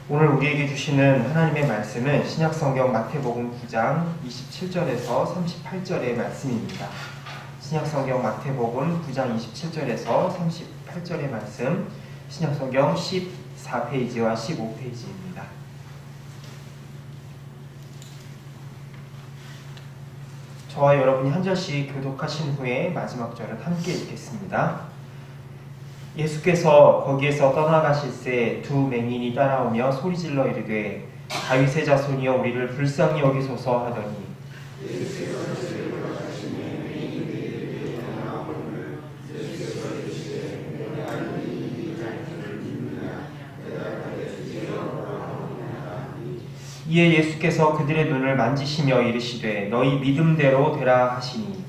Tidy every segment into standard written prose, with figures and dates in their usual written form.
오늘 우리에게 주시는 하나님의 말씀은 신약성경 마태복음 9장 27절에서 38절의 말씀입니다. 신약성경 마태복음 9장 27절에서 38절의 말씀, 신약성경 14페이지와 15페이지입니다. 저와 여러분이 한 절씩 교독하신 후에 마지막 절은 함께 읽겠습니다. 예수께서 거기에서 떠나가실새 두 맹인이 따라오며 소리질러 이르되 다윗의 자손이여 우리를 불쌍히 여기소서 하더니 이에 예수께서 그들의 눈을 만지시며 이르시되 너희 믿음대로 되라 하시니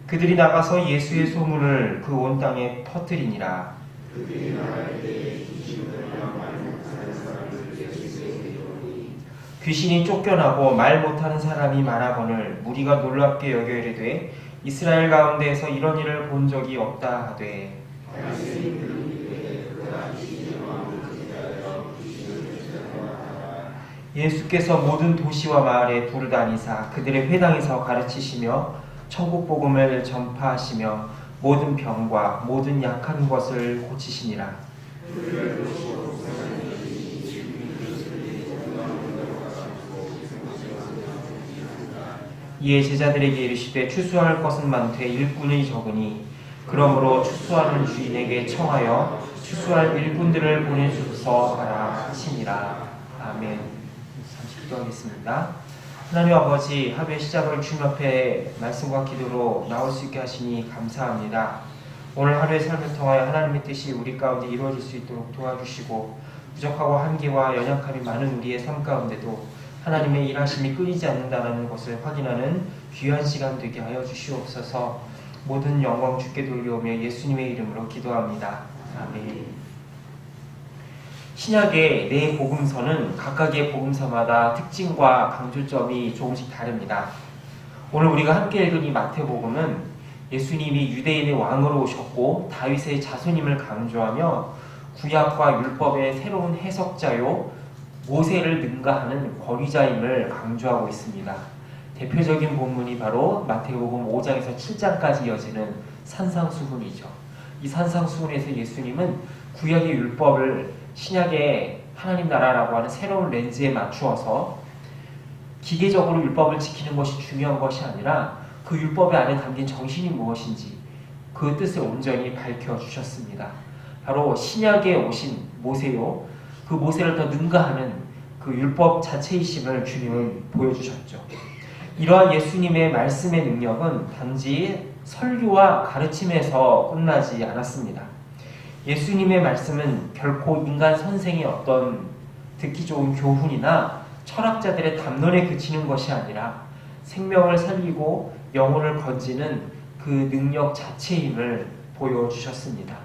그들이 나가서 예수의 소문을 그 온 땅에 퍼뜨리니라. 귀신이 쫓겨나고 말 못하는 사람이 많아거늘 무리가 놀랍게 여겨 이르되 이스라엘 가운데에서 이런 일을 본 적이 없다 하되 예수께서 모든 도시와 마을에 두루다니사 그들의 회당에서 가르치시며 천국 복음을 전파하시며 모든 병과 모든 약한 것을 고치시니라. 이에 제자들에게 이르시되 추수할 것은 많되 일꾼이 적으니 그러므로 추수하는 주인에게 청하여 추수할 일꾼들을 보내주소서 하라 하시니라. 아멘. 잠시 기도하겠습니다. 하나님 아버지, 하루의 시작을 주님 앞에 말씀과 기도로 나올 수 있게 하시니 감사합니다. 오늘 하루의 삶을 통하여 하나님의 뜻이 우리 가운데 이루어질 수 있도록 도와주시고 부족하고 한계와 연약함이 많은 우리의 삶 가운데도 하나님의 일하심이 끊이지 않는다는 것을 확인하는 귀한 시간 되게 하여 주시옵소서. 모든 영광 주께 돌려오며 예수님의 이름으로 기도합니다. 아멘. 신약의 네 복음서는 각각의 복음서마다 특징과 강조점이 조금씩 다릅니다. 오늘 우리가 함께 읽은 이 마태복음은 예수님이 유대인의 왕으로 오셨고 다윗의 자손임을 강조하며 구약과 율법의 새로운 해석자요 모세를 능가하는 권위자임을 강조하고 있습니다. 대표적인 본문이 바로 마태복음 5장에서 7장까지 이어지는 산상수훈이죠. 이 산상수훈에서 예수님은 구약의 율법을 신약의 하나님 나라라고 하는 새로운 렌즈에 맞추어서 기계적으로 율법을 지키는 것이 중요한 것이 아니라 그 율법 안에 담긴 정신이 무엇인지 그 뜻을 온전히 밝혀주셨습니다. 바로 신약에 오신 모세요. 그 모세를 더 능가하는 그 율법 자체이심을 주님은 보여주셨죠. 이러한 예수님의 말씀의 능력은 단지 설교와 가르침에서 끝나지 않았습니다. 예수님의 말씀은 결코 인간 선생의 어떤 듣기 좋은 교훈이나 철학자들의 담론에 그치는 것이 아니라 생명을 살리고 영혼을 건지는 그 능력 자체임을 보여주셨습니다.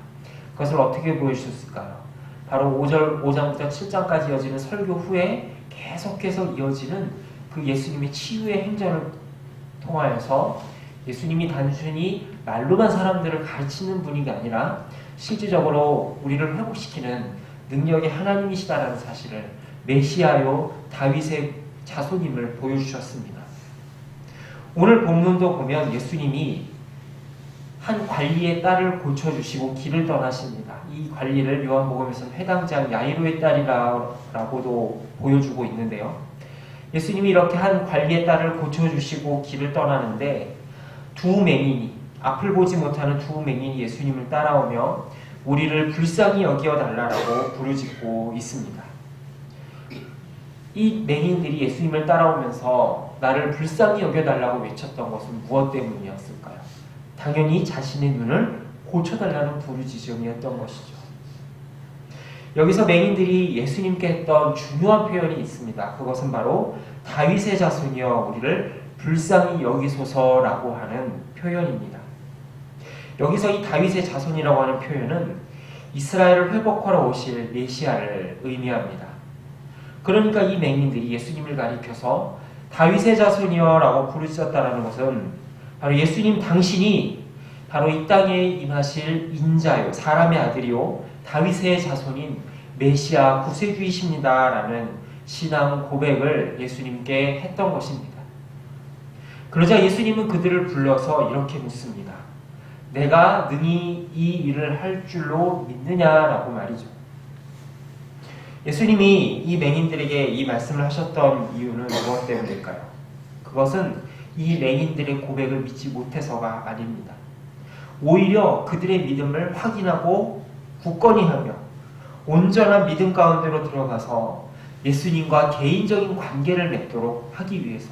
그것을 어떻게 보여주셨을까요? 바로 5장부터 7장까지 이어지는 설교 후에 계속해서 이어지는 그 예수님의 치유의 행전을 통하여서 예수님이 단순히 말로만 사람들을 가르치는 분이 아니라 실질적으로 우리를 회복시키는 능력의 하나님이시다라는 사실을 메시아요 다윗의 자손임을 보여주셨습니다. 오늘 본문도 보면 예수님이 한 관리의 딸을 고쳐주시고 길을 떠나십니다. 이 관리를 요한복음에서는 회당장 야이로의 딸이라고도 보여주고 있는데요. 예수님이 이렇게 한 관리의 딸을 고쳐주시고 길을 떠나는데 두 맹인이 앞을 보지 못하는 두 맹인이 예수님을 따라오며 우리를 불쌍히 여겨달라고 부르짖고 있습니다. 이 맹인들이 예수님을 따라오면서 나를 불쌍히 여겨달라고 외쳤던 것은 무엇 때문이었을까요? 당연히 자신의 눈을 고쳐달라는 부르짖음이었던 것이죠. 여기서 맹인들이 예수님께 했던 중요한 표현이 있습니다. 그것은 바로 다윗의 자손이여 우리를 불쌍히 여기소서라고 하는 표현입니다. 여기서 이 다윗의 자손이라고 하는 표현은 이스라엘을 회복하러 오실 메시아를 의미합니다. 그러니까 이 맹인들이 예수님을 가리켜서 다윗의 자손이여 라고 부르짖었다는 것은 바로 예수님 당신이 바로 이 땅에 임하실 인자요, 사람의 아들이요, 다윗의 자손인 메시아 구세주이십니다라는 신앙 고백을 예수님께 했던 것입니다. 그러자 예수님은 그들을 불러서 이렇게 묻습니다. 내가 능히 이 일을 할 줄로 믿느냐라고 말이죠. 예수님이 이 맹인들에게 이 말씀을 하셨던 이유는 무엇 때문일까요? 그것은 이 맹인들의 고백을 믿지 못해서가 아닙니다. 오히려 그들의 믿음을 확인하고 굳건히 하며 온전한 믿음 가운데로 들어가서 예수님과 개인적인 관계를 맺도록 하기 위해서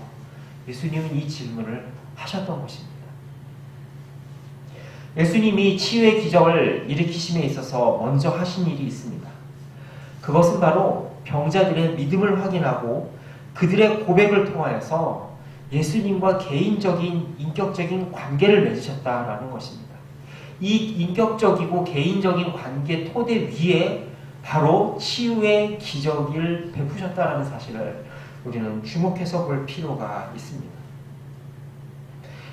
예수님은 이 질문을 하셨던 것입니다. 예수님이 치유의 기적을 일으키심에 있어서 먼저 하신 일이 있습니다. 그것은 바로 병자들의 믿음을 확인하고 그들의 고백을 통하여서 예수님과 개인적인 인격적인 관계를 맺으셨다라는 것입니다. 이 인격적이고 개인적인 관계 토대 위에 바로 치유의 기적을 베푸셨다라는 사실을 우리는 주목해서 볼 필요가 있습니다.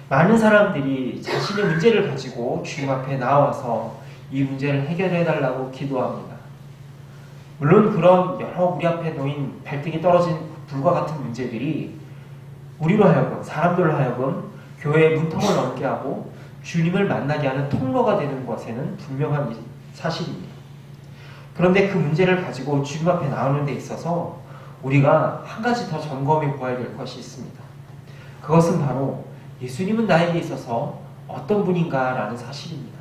많은 사람들이 자신의 문제를 가지고 주님 앞에 나와서 이 문제를 해결해 달라고 기도합니다. 물론 그런 여러 우리 앞에 놓인 발등에 떨어진 불과 같은 문제들이 우리로 하여금, 사람들로 하여금 교회의 문턱을 넘게 하고 주님을 만나게 하는 통로가 되는 것에는 분명한 사실입니다. 그런데 그 문제를 가지고 주님 앞에 나오는 데 있어서 우리가 한 가지 더 점검해 보아야 될 것이 있습니다. 그것은 바로 예수님은 나에게 있어서 어떤 분인가라는 사실입니다.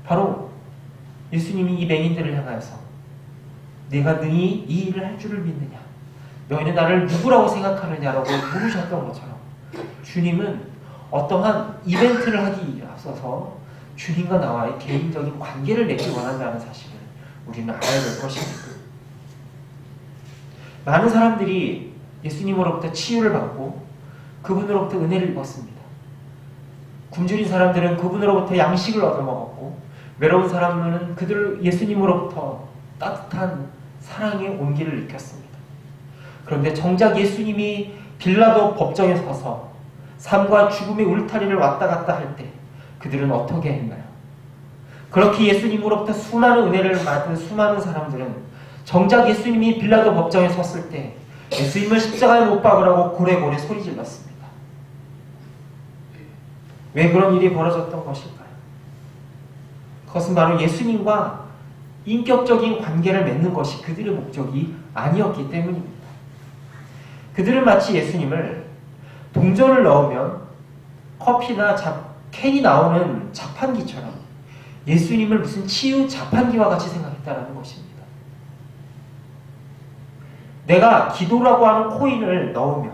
바로 예수님이 이 맹인들을 향하여서 내가 능히 이 일을 할 줄을 믿느냐, 너희는 나를 누구라고 생각하느냐라고 물으셨던 것처럼 주님은 어떠한 이벤트를 하기 앞서서 주님과 나와의 개인적인 관계를 맺기 원한다는 사실을 우리는 알아야 될 것입니다. 많은 사람들이 예수님으로부터 치유를 받고 그분으로부터 은혜를 입었습니다. 굶주린 사람들은 그분으로부터 양식을 얻어먹었고 외로운 사람들은 그들 예수님으로부터 따뜻한 사랑의 온기를 느꼈습니다. 그런데 정작 예수님이 빌라도 법정에 서서 삶과 죽음의 울타리를 왔다 갔다 할 때 그들은 어떻게 했나요? 그렇게 예수님으로부터 수많은 은혜를 받은 수많은 사람들은 정작 예수님이 빌라도 법정에 섰을 때 예수님을 십자가에 못 박으라고 고래고래 소리 질렀습니다. 왜 그런 일이 벌어졌던 것일까요? 그것은 바로 예수님과 인격적인 관계를 맺는 것이 그들의 목적이 아니었기 때문입니다. 그들은 마치 예수님을 동전을 넣으면 커피나 캔이 나오는 자판기처럼 예수님을 무슨 치유 자판기와 같이 생각했다는 것입니다. 내가 기도라고 하는 코인을 넣으면,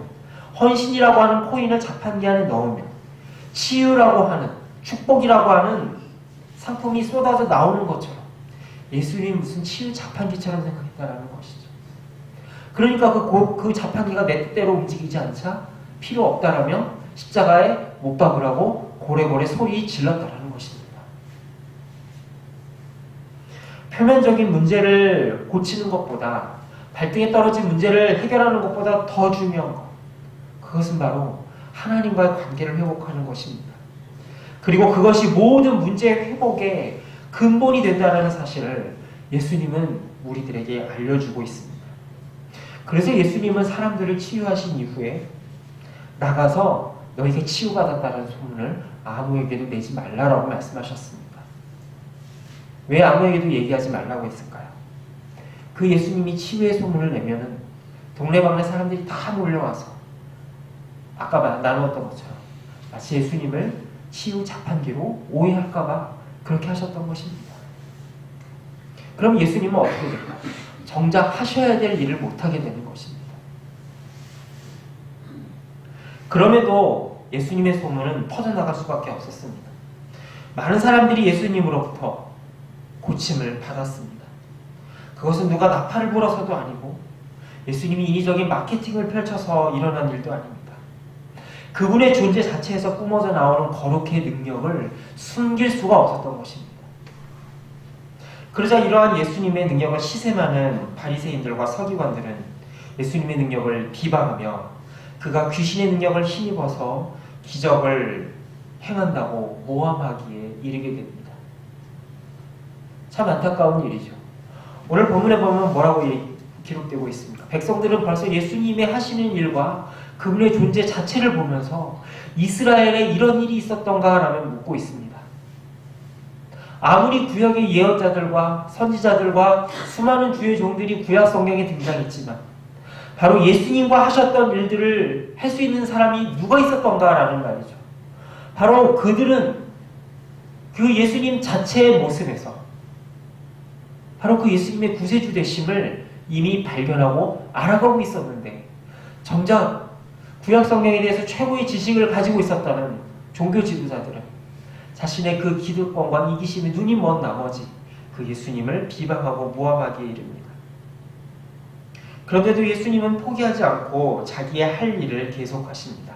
헌신이라고 하는 코인을 자판기 안에 넣으면 치유라고 하는, 축복이라고 하는 상품이 쏟아져 나오는 것처럼 예수님이 무슨 치유 자판기처럼 생각했다는 것이죠. 그러니까 그 자판기가 내 뜻대로 움직이지 않자 필요 없다라며 십자가에 못 박으라고 고래고래 소리 질렀다라는 것입니다. 표면적인 문제를 고치는 것보다 발등에 떨어진 문제를 해결하는 것보다 더 중요한 것, 그것은 바로 하나님과의 관계를 회복하는 것입니다. 그리고 그것이 모든 문제의 회복의 근본이 된다는 사실을 예수님은 우리들에게 알려주고 있습니다. 그래서 예수님은 사람들을 치유하신 이후에 나가서 너에게 치유받았다는 소문을 아무에게도 내지 말라라고 말씀하셨습니다. 왜 아무에게도 얘기하지 말라고 했을까요? 그 예수님이 치유의 소문을 내면은 동네방네 사람들이 다 몰려와서 아까 나누었던 것처럼 마치 예수님을 치유 자판기로 오해할까봐 그렇게 하셨던 것입니다. 그럼 예수님은 어떻게 될까요? 정작 하셔야 될 일을 못하게 되는 것입니다. 그럼에도 예수님의 소문은 퍼져나갈 수밖에 없었습니다. 많은 사람들이 예수님으로부터 고침을 받았습니다. 그것은 누가 나팔을 불어서도 아니고 예수님이 인위적인 마케팅을 펼쳐서 일어난 일도 아닙니다. 그분의 존재 자체에서 뿜어져 나오는 거룩의 능력을 숨길 수가 없었던 것입니다. 그러자 이러한 예수님의 능력을 시샘하는 바리새인들과 서기관들은 예수님의 능력을 비방하며 그가 귀신의 능력을 힘입어서 기적을 행한다고 모함하기에 이르게 됩니다. 참 안타까운 일이죠. 오늘 본문에 보면 뭐라고 기록되고 있습니까? 백성들은 벌써 예수님의 하시는 일과 그분의 존재 자체를 보면서 이스라엘에 이런 일이 있었던가 라며 묻고 있습니다. 아무리 구약의 예언자들과 선지자들과 수많은 주의 종들이 구약 성경에 등장했지만 바로 예수님과 하셨던 일들을 할 수 있는 사람이 누가 있었던가라는 말이죠. 바로 그들은 그 예수님 자체의 모습에서 바로 그 예수님의 구세주 되심을 이미 발견하고 알아가고 있었는데 정작 구약 성경에 대해서 최고의 지식을 가지고 있었다는 종교 지도자들은 자신의 그 기득권과 이기심에 눈이 먼 나머지 그 예수님을 비방하고 모함하기에 이릅니다. 그런데도 예수님은 포기하지 않고 자기의 할 일을 계속하십니다.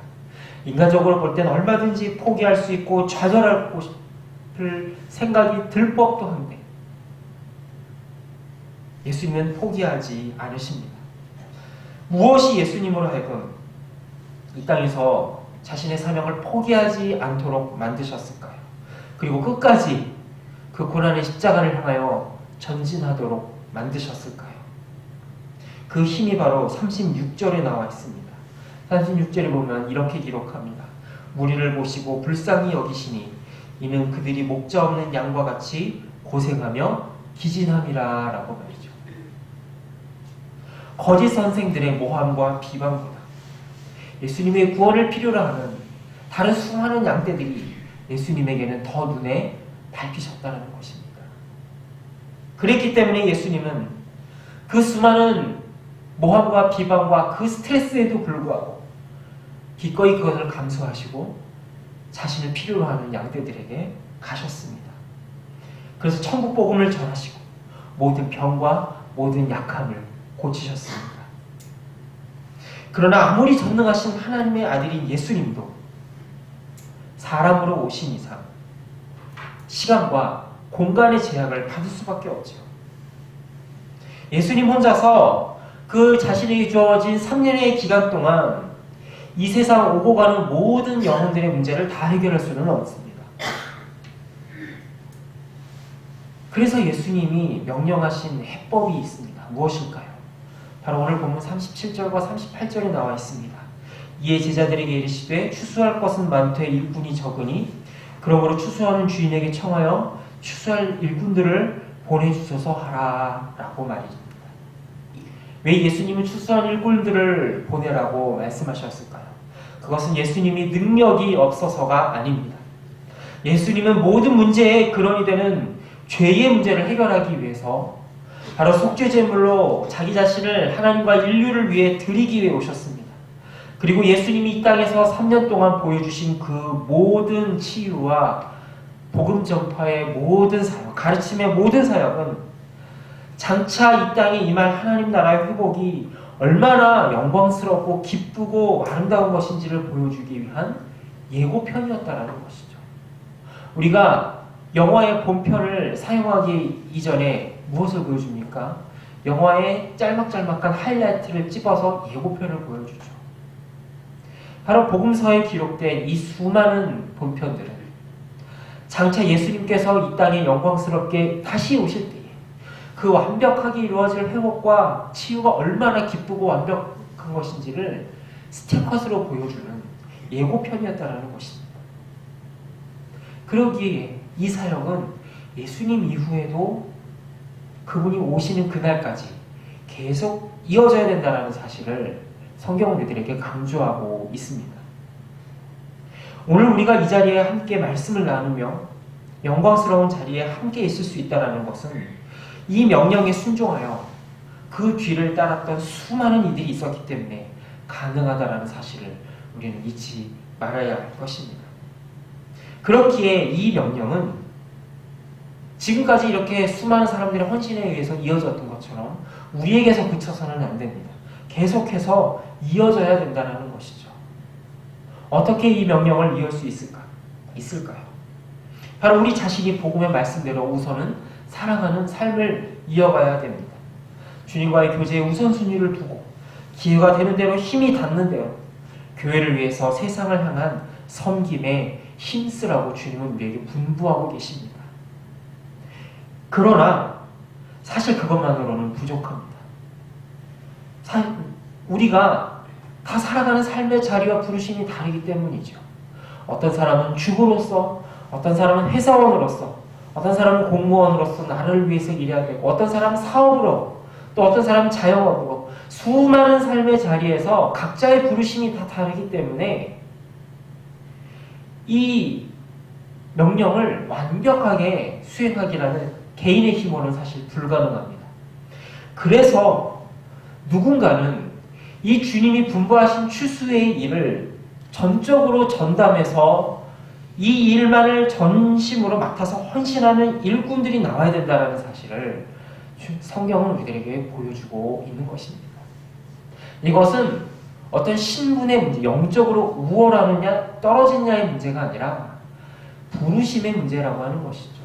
인간적으로 볼 때는 얼마든지 포기할 수 있고 좌절하고 싶을 생각이 들 법도 한데 예수님은 포기하지 않으십니다. 무엇이 예수님으로 하여금 이 땅에서 자신의 사명을 포기하지 않도록 만드셨을까요? 그리고 끝까지 그 고난의 십자가를 향하여 전진하도록 만드셨을까요? 그 힘이 바로 36절에 나와 있습니다. 36절에 보면 이렇게 기록합니다. 무리를 보시고 불쌍히 여기시니 이는 그들이 목자 없는 양과 같이 고생하며 기진함이라 라고 말이죠. 거짓 선생들의 모함과 비방보다 예수님의 구원을 필요로 하는 다른 수많은 양떼들이 예수님에게는 더 눈에 밟히셨다는 것입니다. 그랬기 때문에 예수님은 그 수많은 모함과 비방과 그 스트레스에도 불구하고 기꺼이 그것을 감수하시고 자신을 필요로 하는 양떼들에게 가셨습니다. 그래서 천국 복음을 전하시고 모든 병과 모든 약함을 고치셨습니다. 그러나 아무리 전능하신 하나님의 아들인 예수님도 사람으로 오신 이상 시간과 공간의 제약을 받을 수밖에 없죠. 예수님 혼자서 그 자신에게 주어진 3년의 기간 동안 이 세상 오고 가는 모든 영혼들의 문제를 다 해결할 수는 없습니다. 그래서 예수님이 명령하신 해법이 있습니다. 무엇일까요? 바로 오늘 본문 37절과 38절에 나와 있습니다. 이에 제자들에게 이르시되 추수할 것은 많되 일꾼이 적으니 그러므로 추수하는 주인에게 청하여 추수할 일꾼들을 보내주소서 하라 라고 말입니다. 왜 예수님은 추수한 일꾼들을 보내라고 말씀하셨을까요? 그것은 예수님이 능력이 없어서가 아닙니다. 예수님은 모든 문제의 근원이 되는 죄의 문제를 해결하기 위해서 바로 속죄제물로 자기 자신을 하나님과 인류를 위해 드리기 위해 오셨습니다. 그리고 예수님이 이 땅에서 3년 동안 보여주신 그 모든 치유와 복음 전파의 모든 사역, 가르침의 모든 사역은 장차 이 땅에 임할 하나님 나라의 회복이 얼마나 영광스럽고 기쁘고 아름다운 것인지를 보여주기 위한 예고편이었다라는 것이죠. 우리가 영화의 본편을 사용하기 이전에 무엇을 보여줍니까? 영화의 짤막짤막한 하이라이트를 찝어서 예고편을 보여주죠. 바로 복음서에 기록된 이 수많은 본편들은 장차 예수님께서 이 땅에 영광스럽게 다시 오실 때에 그 완벽하게 이루어질 회복과 치유가 얼마나 기쁘고 완벽한 것인지를 스티커스로 보여주는 예고편이었다는 것입니다. 그러기에 이 사역은 예수님 이후에도 그분이 오시는 그날까지 계속 이어져야 된다는 사실을 성경은 우리들에게 강조하고 있습니다. 오늘 우리가 이 자리에 함께 말씀을 나누며 영광스러운 자리에 함께 있을 수 있다는 것은 이 명령에 순종하여 그 뒤를 따랐던 수많은 이들이 있었기 때문에 가능하다는 사실을 우리는 잊지 말아야 할 것입니다. 그렇기에 이 명령은 지금까지 이렇게 수많은 사람들의 헌신에 의해서 이어졌던 것처럼 우리에게서 그쳐서는 안 됩니다. 계속해서 이어져야 된다는 것이죠. 어떻게 이 명령을 이을 수 있을까요? 바로 우리 자신이 복음의 말씀대로 우선은 사랑하는 삶을 이어가야 됩니다. 주님과의 교제에 우선순위를 두고 기회가 되는 대로 힘이 닿는 대로 교회를 위해서 세상을 향한 섬김에 힘쓰라고 주님은 우리에게 분부하고 계십니다. 그러나 사실 그것만으로는 부족합니다. 우리가 다 살아가는 삶의 자리와 부르심이 다르기 때문이죠. 어떤 사람은 주부로서, 어떤 사람은 회사원으로서, 어떤 사람은 공무원으로서 나를 위해서 일해야 되고, 어떤 사람은 사업으로, 또 어떤 사람은 자영업으로, 수많은 삶의 자리에서 각자의 부르심이 다 다르기 때문에 이 명령을 완벽하게 수행하기라는 개인의 힘으로는 사실 불가능합니다. 그래서 누군가는 이 주님이 분부하신 추수의 일을 전적으로 전담해서 이 일만을 전심으로 맡아서 헌신하는 일꾼들이 나와야 된다는 사실을 성경은 우리들에게 보여주고 있는 것입니다. 이것은 어떤 신분의 문제, 영적으로 우월하느냐 떨어지느냐의 문제가 아니라 부르심의 문제라고 하는 것이죠.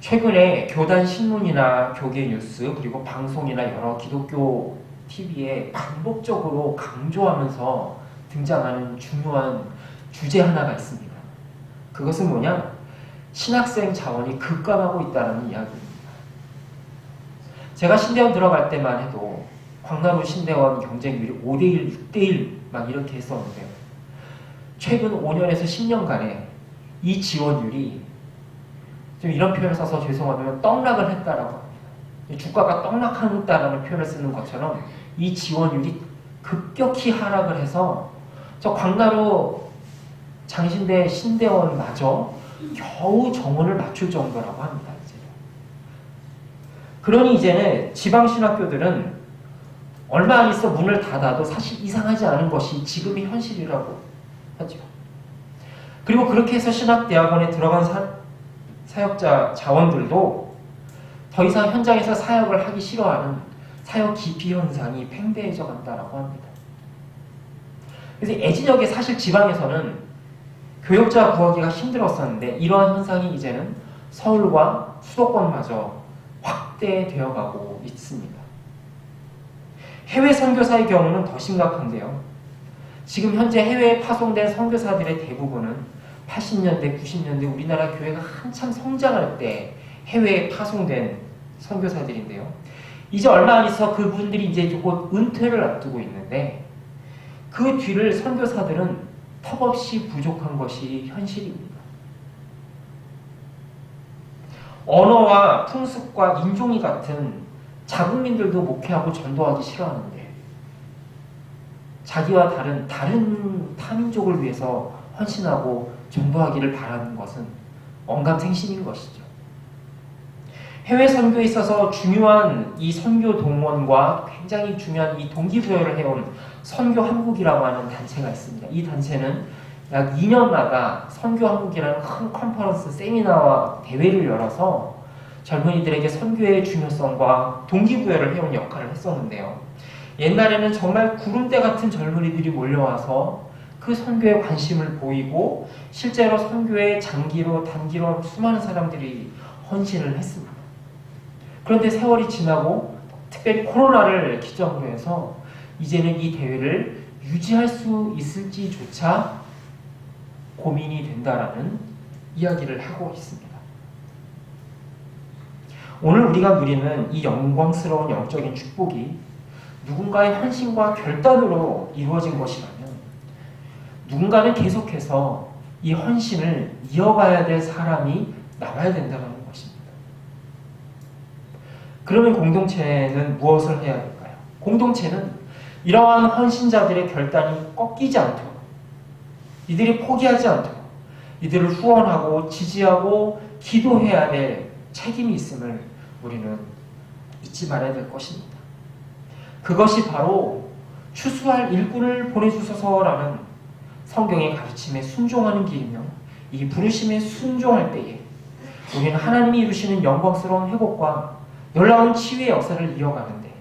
최근에 교단 신문이나 교계 뉴스 그리고 방송이나 여러 기독교 TV에 반복적으로 강조하면서 등장하는 중요한 주제 하나가 있습니다. 그것은 뭐냐? 신학생 자원이 급감하고 있다는 이야기입니다. 제가 신대원 들어갈 때만 해도 광나루 신대원 경쟁률이 5대1, 6대1 막 이렇게 했었는데요. 최근 5년에서 10년간에 이 지원율이 좀 이런 표현을 써서 죄송하면 떡락을 했다라고 합니다. 주가가 떡락한다라는 표현을 쓰는 것처럼 이 지원율이 급격히 하락을 해서 저 광나루 장신대 신대원마저 겨우 정원을 맞출 정도라고 합니다. 이제. 그러니 이제는 지방신학교들은 얼마 안 있어 문을 닫아도 사실 이상하지 않은 것이 지금의 현실이라고 하죠. 그리고 그렇게 해서 신학대학원에 들어간 사역자 자원들도 더 이상 현장에서 사역을 하기 싫어하는 사역 기피 현상이 팽배해져 간다라고 합니다. 그래서 예진역에 사실 지방에서는 교역자 구하기가 힘들었었는데 이러한 현상이 이제는 서울과 수도권마저 확대되어 가고 있습니다. 해외 선교사의 경우는 더 심각한데요. 지금 현재 해외에 파송된 선교사들의 대부분은 80년대, 90년대 우리나라 교회가 한참 성장할 때 해외에 파송된 선교사들인데요. 이제 얼마 안 있어 그분들이 이제 곧 은퇴를 앞두고 있는데 그 뒤를 선교사들은 턱없이 부족한 것이 현실입니다. 언어와 풍습과 인종이 같은 자국민들도 목회하고 전도하기 싫어하는데 자기와 다른 타민족을 위해서 헌신하고 전도하기를 바라는 것은 언감생심인 것이죠. 해외 선교에 있어서 중요한 이 선교 동원과 굉장히 중요한 이 동기부여를 해온 선교 한국이라고 하는 단체가 있습니다. 이 단체는 약 2년마다 선교 한국이라는 큰 컨퍼런스, 세미나와 대회를 열어서 젊은이들에게 선교의 중요성과 동기부여를 해온 역할을 했었는데요. 옛날에는 정말 구름대 같은 젊은이들이 몰려와서 그 선교에 관심을 보이고 실제로 선교에 장기로 단기로 수많은 사람들이 헌신을 했습니다. 그런데 세월이 지나고 특별히 코로나를 기점으로 해서 이제는 이 대회를 유지할 수 있을지조차 고민이 된다라는 이야기를 하고 있습니다. 오늘 우리가 누리는 이 영광스러운 영적인 축복이 누군가의 헌신과 결단으로 이루어진 것이라면 누군가는 계속해서 이 헌신을 이어가야 될 사람이 나와야 된다는 것입니다. 그러면 공동체는 무엇을 해야 될까요? 공동체는 이러한 헌신자들의 결단이 꺾이지 않도록 이들이 포기하지 않도록 이들을 후원하고 지지하고 기도해야 될 책임이 있음을 우리는 잊지 말아야 될 것입니다. 그것이 바로 추수할 일꾼을 보내주소서라는 성경의 가르침에 순종하는 길이며 이 부르심에 순종할 때에 우리는 하나님이 이루시는 영광스러운 회복과 놀라운 치유의 역사를 이어가는데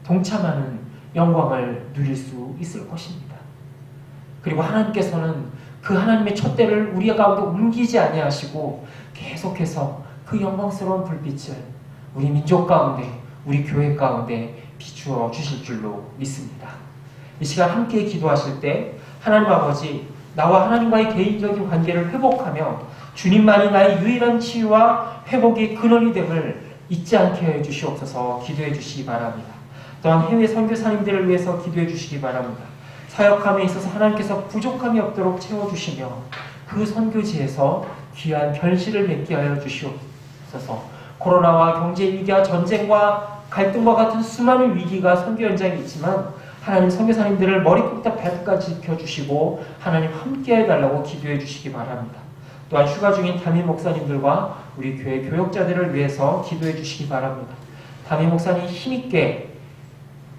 동참하는 영광을 누릴 수 있을 것입니다. 그리고 하나님께서는 그 하나님의 촛대를 우리 가운데 옮기지 아니하시고 계속해서 그 영광스러운 불빛을 우리 민족 가운데 우리 교회 가운데 비추어 주실 줄로 믿습니다. 이 시간 함께 기도하실 때 하나님 아버지, 나와 하나님과의 개인적인 관계를 회복하며 주님만이 나의 유일한 치유와 회복의 근원이 됨을 잊지 않게 해 주시옵소서. 기도해 주시기 바랍니다. 또한 해외 선교사님들을 위해서 기도해 주시기 바랍니다. 사역함에 있어서 하나님께서 부족함이 없도록 채워주시며 그 선교지에서 귀한 결실을 맺게 하여 주시옵소서. 코로나와 경제 위기와 전쟁과 갈등과 같은 수많은 위기가 선교 현장에 있지만 하나님 선교사님들을 머리끝부터 발끝까지 지켜주시고 하나님 함께 해달라고 기도해 주시기 바랍니다. 또한 휴가 중인 담임 목사님들과 우리 교회 교역자들을 위해서 기도해 주시기 바랍니다. 담임 목사님 힘있게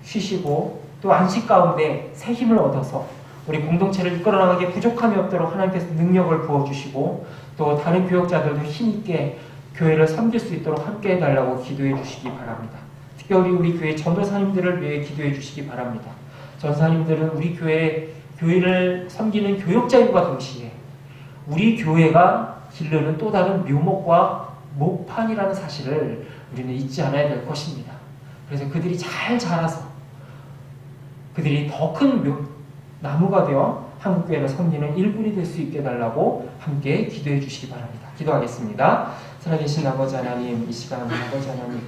쉬시고 또 안식 가운데 새 힘을 얻어서 우리 공동체를 이끌어나가기에 부족함이 없도록 하나님께서 능력을 부어주시고 또 다른 교역자들도 힘있게 교회를 섬길 수 있도록 함께 해달라고 기도해 주시기 바랍니다. 특별히 우리 교회 전도사님들을 위해 기도해 주시기 바랍니다. 전사님들은 우리 교회를 섬기는 교역자임과 동시에 우리 교회가 기르는 또 다른 묘목과 목판이라는 사실을 우리는 잊지 않아야 될 것입니다. 그래서 그들이 잘 자라서 그들이 더 큰 나무가 되어 한국교회를 섬기는 일꾼이 될 수 있게 해달라고 함께 기도해 주시기 바랍니다. 기도하겠습니다. 살아계신 아버지 하나님, 이 시간 아버지 하나님,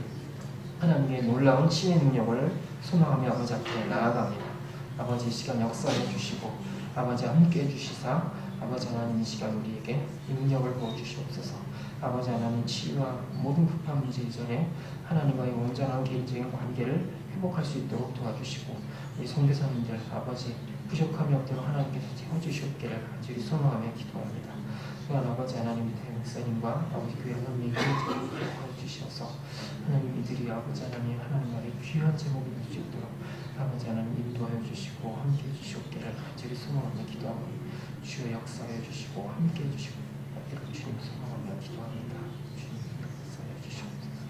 하나님의 놀라운 치유의 능력을 소망하며 아버지 앞에 나아갑니다. 아버지 이 시간 역사해 주시고 아버지 함께 해주시사 아버지 하나님 이 시간 우리에게 능력을 부어주시옵소서. 아버지 하나님 치유와 모든 급한 문제 이전에 하나님과의 온전한 개인적인 관계를 회복할 수 있도록 도와주시고 우리 선교사님들 아버지 부족함이 없도록 하나님께서 채워주시옵기를 간절히 소망하며 기도합니다. 또한 아버지 하나님 밑에 목사님과 아버지 교회 하나님의 개인적인 회복해 주시옵소서. 하나님 이들이 아버지 하나님 하나님의 귀한 제목이 될 수 있도록 아버지 하나님 인도하여 주시고 함께 해주시옵기를 간절히 소망하며 기도하고 주의 역사해 주시고 함께 해주시고 이런 주님 소망하며 기도합니다. 주님 역사해 주시옵소서.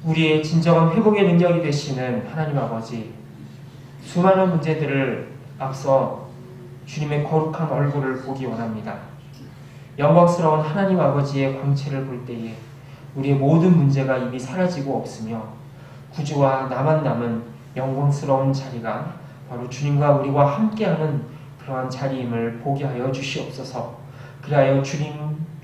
우리의 진정한 회복의 능력이 되시는 하나님 아버지, 수많은 문제들을 앞서 주님의 거룩한 얼굴을 보기 원합니다. 영광스러운 하나님 아버지의 광채를 볼 때에 우리의 모든 문제가 이미 사라지고 없으며 구주와 나만 남은 영광스러운 자리가 바로 주님과 우리와 함께하는 그러한 자리임을 보게 하여 주시옵소서. 그리하여 주님,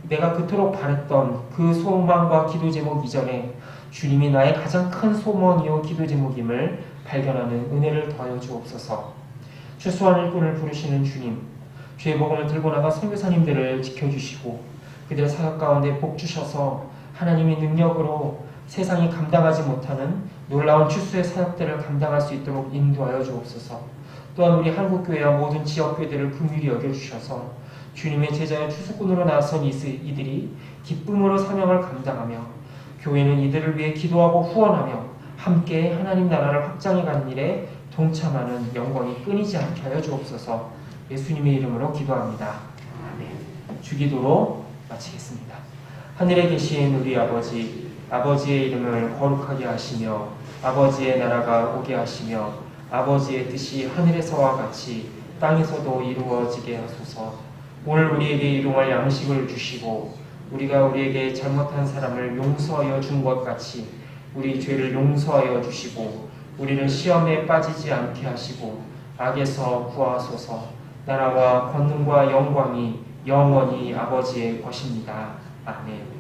내가 그토록 바랬던 그 소망과 기도 제목 이전에 주님이 나의 가장 큰 소원이요 기도 제목임을 발견하는 은혜를 더하여 주옵소서. 추수한 일꾼을 부르시는 주님, 주의 복음을 들고 나가 선교사님들을 지켜주시고 그들의 사역 가운데 복 주셔서 하나님의 능력으로 세상이 감당하지 못하는 놀라운 추수의 사역들을 감당할 수 있도록 인도하여 주옵소서. 또한 우리 한국교회와 모든 지역교회들을 긍휼히 여겨주셔서 주님의 제자의 추수꾼으로 나선 이들이 기쁨으로 사명을 감당하며 교회는 이들을 위해 기도하고 후원하며 함께 하나님 나라를 확장해가는 일에 동참하는 영광이 끊이지 않게 하여 주옵소서. 예수님의 이름으로 기도합니다. 아멘. 주기도로 마치겠습니다. 하늘에 계신 우리 아버지, 아버지의 이름을 거룩하게 하시며 아버지의 나라가 오게 하시며 아버지의 뜻이 하늘에서와 같이 땅에서도 이루어지게 하소서. 오늘 우리에게 일용할 양식을 주시고 우리가 우리에게 잘못한 사람을 용서하여 준 것 같이 우리 죄를 용서하여 주시고 우리를 시험에 빠지지 않게 하시고 악에서 구하소서. 나라와 권능과 영광이 영원히 아버지의 것입니다. 아멘.